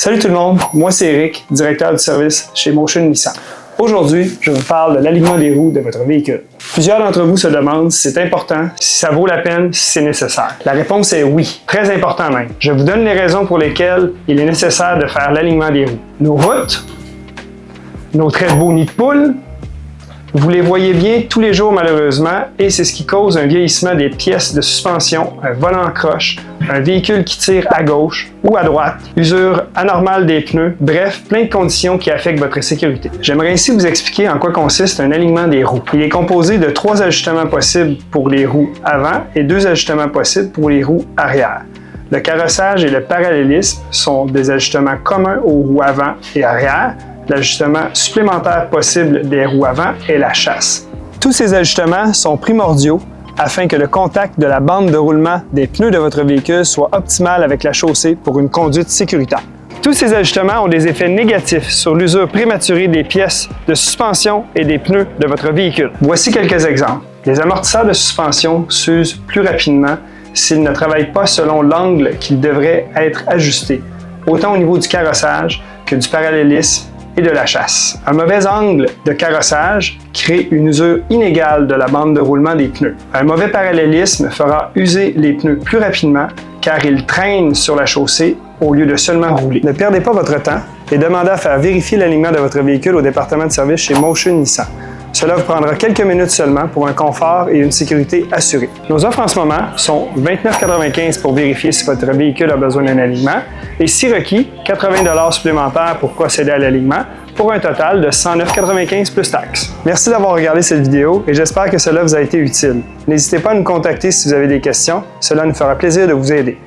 Salut tout le monde, moi c'est Eric, directeur du service chez Motion Nissan. Aujourd'hui, je vous parle de l'alignement des roues de votre véhicule. Plusieurs d'entre vous se demandent si c'est important, si ça vaut la peine, si c'est nécessaire. La réponse est oui, très important même. Je vous donne les raisons pour lesquelles il est nécessaire de faire l'alignement des roues. Nos routes, nos très beaux nids de poules, vous les voyez bien tous les jours malheureusement et c'est ce qui cause un vieillissement des pièces de suspension, un volant croche, un véhicule qui tire à gauche ou à droite, usure anormale des pneus, bref, plein de conditions qui affectent votre sécurité. J'aimerais ici vous expliquer en quoi consiste un alignement des roues. Il est composé de 3 ajustements possibles pour les roues avant et 2 ajustements possibles pour les roues arrière. Le carrossage et le parallélisme sont des ajustements communs aux roues avant et arrière. L'ajustement supplémentaire possible des roues avant est la chasse. Tous ces ajustements sont primordiaux afin que le contact de la bande de roulement des pneus de votre véhicule soit optimal avec la chaussée pour une conduite sécuritaire. Tous ces ajustements ont des effets négatifs sur l'usure prématurée des pièces de suspension et des pneus de votre véhicule. Voici quelques exemples. Les amortisseurs de suspension s'usent plus rapidement s'ils ne travaillent pas selon l'angle qu'ils devraient être ajustés, autant au niveau du carrossage que du parallélisme et de la chasse. Un mauvais angle de carrossage crée une usure inégale de la bande de roulement des pneus. Un mauvais parallélisme fera user les pneus plus rapidement car ils traînent sur la chaussée au lieu de seulement rouler. Ne perdez pas votre temps et demandez à faire vérifier l'alignement de votre véhicule au département de service chez Motion Nissan. Cela vous prendra quelques minutes seulement pour un confort et une sécurité assurée. Nos offres en ce moment sont $29,95 pour vérifier si votre véhicule a besoin d'un alignement et si requis, $80 supplémentaires pour procéder à l'alignement pour un total de $109,95 plus taxes. Merci d'avoir regardé cette vidéo et j'espère que cela vous a été utile. N'hésitez pas à nous contacter si vous avez des questions, cela nous fera plaisir de vous aider.